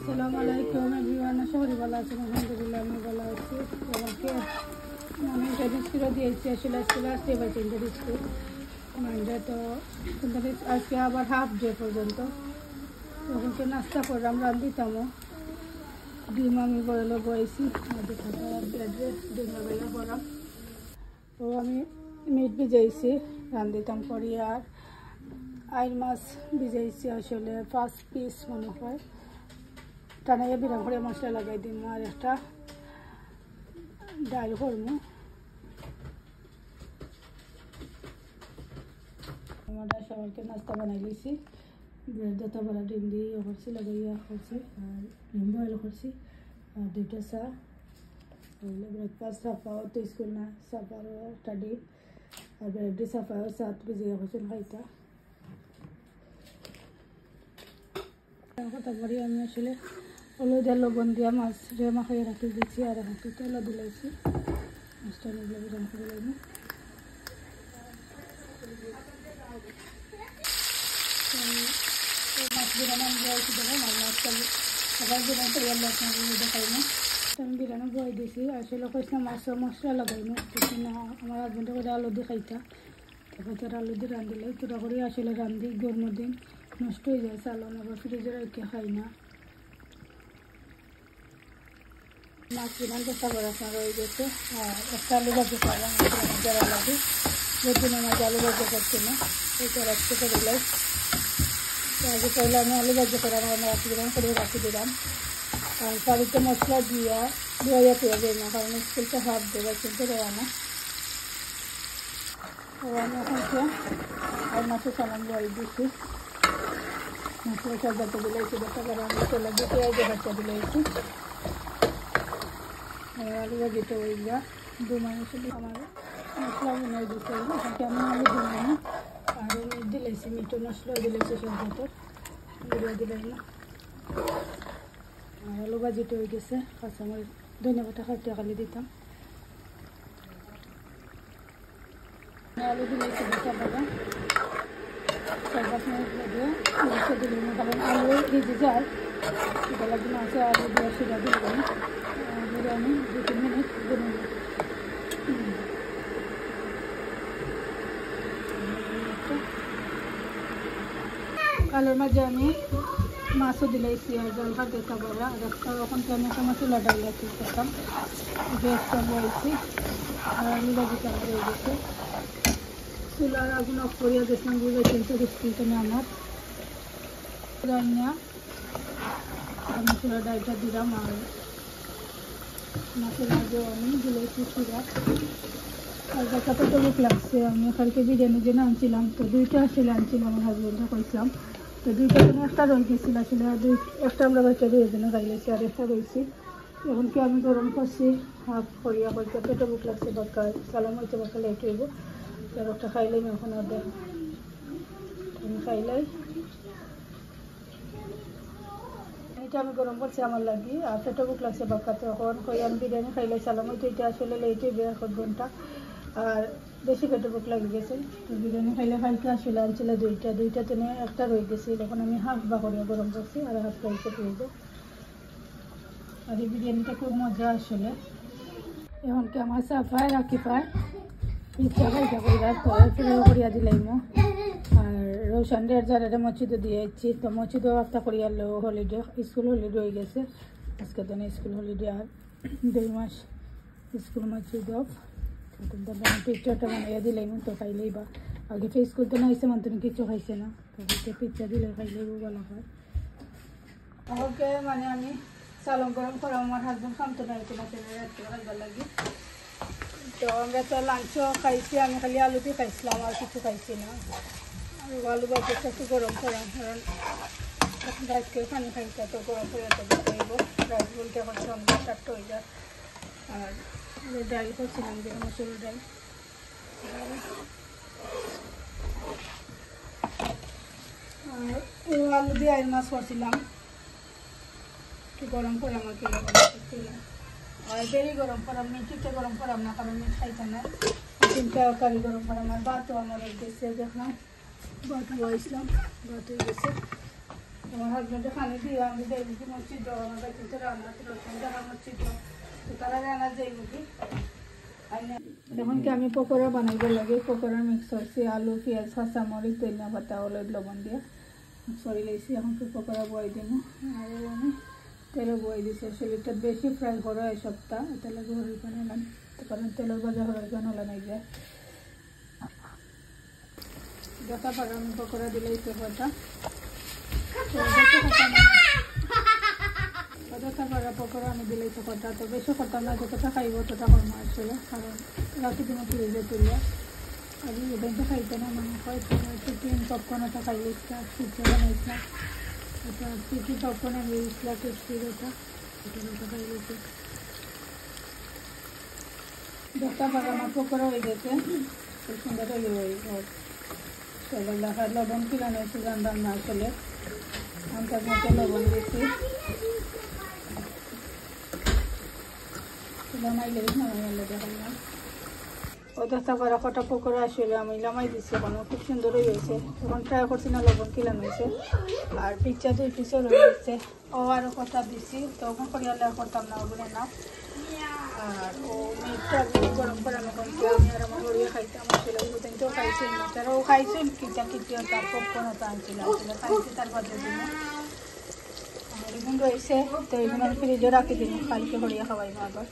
আসসালামু আলাইকুম এভরিওয়ান, সবাই ভালো আছেন? আলহামদুলিল্লাহ আমি ভালো আছি। আমাকে আমি একটা স্কুলে দিয়েছি, আসলে স্কুলে আসতে পারছি ইন্টার স্কুল মাইন্ডে, তো আজকে আবার হাফ ডে পর্যন্ত তখনকে নাস্তা করলাম, রান্ধিতামও ডিম আমি বলে বয়েছি ব্রেডে ডিম বেলা করাম। তো আমি মিট ভিজাইছি রান্ধিতাম করি, আর আইর মাছ ভিজাইছি আসলে 5 পিস মনে হয়, টানাইয়া বিরাম করে মশলা লাগাই দিম, আর একটা ডাল করবো। আমরা সবাইকে নাস্তা বানাই দিয়েছি, ব্রেড যত বড় ডিম দিয়ে করছি, লাগাইয়া করছি, আর ডিম বয়েল করছি, আর 2টা চা ব্রেকফাস্ট। সাফাও তো স্কুল না, সাফারও একটা ডিম আর ব্রেড দিয়ে সাফাও চাট ভিজিয়ে করছেন খাইতা। কথা বলি আমি আসলে হলুদের লবণ দিয়া মাছ মাখাইয়া রাখি দিচ্ছি, আর এখন তেল দিলাইছি মাছটা নিয়ে বিরাম করে লাগবে। মাছ বিরানো বয়েছি দেখো, মাছটা আবার বিরাম করে আপনাদের দেখাই না। আমি বিরানো বয়ে দিয়েছি, আসলে কইস না মাছ মশলা লাগাই না, কিছু না আমার হাজবেন্ডে করে আলু দিয়ে খাইতা, তারপর তার আলু দিয়ে রান্ধিলে তোরা করে আসলে রান্ধি, গরমের দিন নষ্ট হয়ে যায় চালান, আবার ফ্রিজে রেখে খাই না। মাছ বিরান চেষ্টা করে আপনার রয়ে গেছে, আর একটা আলু ভাজি খাওয়ালাম যারা লাগে, যেদিন আমার আলু ভাজি করছে না ওইটা রাখতে করে দিলাই। আগে পয়লা আমি আলু ভাজি করে আমার মাছ বিরান করে রাখি দিলাম, আর বাড়িতে মশলা দিয়া ধোয়া পেয়ে যায় না, কারণ স্কুলটা হাফ দেওয়া কিন্তু দেওয়া না। তো আমি এখন আর মাছের সামান বয়ে দিচ্ছি, মশলা সবাইতে দিলাইছি, দেখা করে আমি তেলে দিয়ে পেঁয়াজ বাচ্চা দিলাইছি। আমার আলু ভাজিটা ওই যা 2 মানুষ আমার মশলা বানাই দিতে হবে, এখানে আমি আলু দিলাই না, আর মিট দিলাইছি, মিটও মশলা দিলাইছি সবাইতে গুঁড়া দিলাই না। আর আলু ভাজিটা হয়ে গেছে, কাঁচামরিচ ধনিয়া পাতা খাইতে খালি দিতাম। আলু দিলাইছি দুটা বাবা 4-5 মিনিট লাগে মাছটা দিলে না, কারণ আলু ভিজে যায়, সেটা লাগবে মাছে আলু দিয়ে সেটা দিলাম। আমি 2-3 মিনিট দিলাম। কালের মাঝে আমি মাছও দিলাইছি, আর জলটা দেখা বলা, আর ওখান থেকে আমি একটা মশলা ডালিয়া করতাম, গ্যাসটা বয়েছি, আর আলু ভাজিটা হয়ে গেছে। চুলার আগুন অফ করিয়া গেছিলাম, বুঝে কিন্তু স্কুলটা আমার রান্না আমি চুলা ডালটা দিলাম, আর মাছের মাঝেও আমি দিলাইছি চুলা। আর দেখাতে তো বুক লাগছে, আমি কালকে বিরিয়ানি যেন আনছিলাম, তো 2টা আসলে আনছিলাম, আমার হাজবেন্ডে কইছিলাম, তো 2টা জন্য একটা রয়ে গেছিল, আসলে একটা আমরা বাচ্চা 2 জনে খাইলেছি, আর একটা রয়েছি। এখন কি আমি গরম করছি হাফ করিয়া কইতে, পেটে বুক লাগছে, বাক্কা সালাম হইতে বাক্কা লেট হইব, তার একটা খাইলেই এখন আর দেখ আমি খাইলাই। এটা আমি গরম করছি আমার লাগি, আর পেটে বুক লাগছে বাক্কা, তখন কই আমি বিরিয়ানি খাইলাই সালাম হইতে, এটা আসলে লেট হইবে 1 ঘন্টা, আর বেশি পেটে বুক লাগে গেছে। তো বিরিয়ানি খাইলে কালকে আসলে আনছিল 2টা তেনে একটা রয়ে গেছে, তখন আমি হাফ বা করিয়া গরম করছি, আর হাফ খাইতে পেয়ে যাবো। আর এই বিরিয়ানিটা খুব মজা আসলে। এখন কি আমার সাফায় রাখি পায় পিঠা খাইটা করিয়া করিয়া দিলাইম, আর রোশন ডের যারা মসজিদে দিয়ে যাচ্ছি, তো মসজিদও একটা করিয়া হলিডে, স্কুল হলিডে হয়ে গেছে আজকে, তো স্কুল হলিডে, আর 2 মাস স্কুল মসজিদ অফ, পিকচারটা বানাইয়া দিলাইম, তো খাইলেই বা আগে তো স্কুল তো না হয়েছে মানুষ কিছু খাইছে না, তো পিকচার দিলে খাইলেই ভালো হয়। ওকে মানে আমি চালন গরম করা, আমার হাজবেন্ড খামতো না এরকম রাখবার লাগে, তো আমরা তো লাঞ্চও খাইছি, আমি খালি আলু দিয়ে খাইছিলাম, আর কিছু খাইছি না। আর আলু বাজারটা একটু গরম করাম, কারণ রাইসকেও পানি খাইতে, তো গরম করে তো খাইব, রাইস বলতে এখন সন্ধ্যা 4টা হয়ে যায়। আর ডাল করছিলাম যে মসুর ডাল, আর আলু দিয়ে আইর মাছ করছিলাম, একটু গরম করে আমাকে করছিলাম, আর বেরি গরম করাম, মিটিটা গরম করাম না, কারণ মিট খাইতে না, 3টা কারি গরম করাম। আর ভাতও আমার গেছে, দেখলাম ভাত বয়েছিলাম, ভাত হয়ে গেছে। আমার হাজবেন্ডে খানি দিয়ে আমি যাই বুঝি মসজিদ যাবো আমার বাড়িতে রান্না ছিল দেখা মসজিদ তো তারা রান্না যাই বুঝি। এখন কি আমি পকোড়া বানাইব লাগে। পকোড়া মিক্স করছি আলু পেঁয়াজ কাঁচামরিচ ধনিয়া পাতা হলুদ লবণ দিয়ে মিক্স করে লাইছি। এখন কি পকোড়া বয়াই দিব আর আমি তেলে বয়াই দিছি। শরীরটা বেশি ফ্রাই করা এই সপ্তাহ তেলে ঘরের বানালাম কারণ তেলের বাজা ঘরের বানালা নাই যায়। যথা পারা আমি পকোড়া দিলেই পেপারটা যথা পারা পকোড়া আমি দিলেই পেপারটা তো বেশি করতাম না যতটা খাইব ততটা কর্ম আসলে কারণ রাতে দিনে ফ্রিজে তুললে আর ইভেন্টে খাইতে না মনে হয় চিকেন পপকর্ন ওটা খাইলে পিঠে বানাইছিলাম ওটা চিকেন পপকর্ন আমি দিয়েছিলাম টেস্টি ওটা ওটা খাইলেছি। যথা পারা আমার পকোড়া হয়ে গেছে খুব সুন্দর হয়ে গেছে। লবণ কিলানো হয়েছে জানতাম না আসলে আমটার মতো লবণ দিয়েছি দেখাইলাম। ও দশটা বারো কটা পকোড়া আসলে আমি লামাই দিচ্ছি এখন খুব সুন্দরই হয়েছে। এখন ট্রাই করছি না লবণ কিলানো হয়েছে আর পিজ্জা 2 পিসও রয়ে গেছে। ও আরও কথা দিচ্ছি তখন করিয়ালে করতাম না ওগুলো না। আর ও মিটটা গরম করানো করছে আমি আর আমার ঘরে খাইতাম আসলে ওদিনকেও খাইছি তারাও খাইছে কিটা কিটিও তার পপকর্ন তো আনছিলাম আসলে খাইছি তার বাদের দিন আর এগুলো রয়েছে তো এগুলো ফ্রিজে রাখি দিন কালকে করিয়া খাওয়াইবো আবার।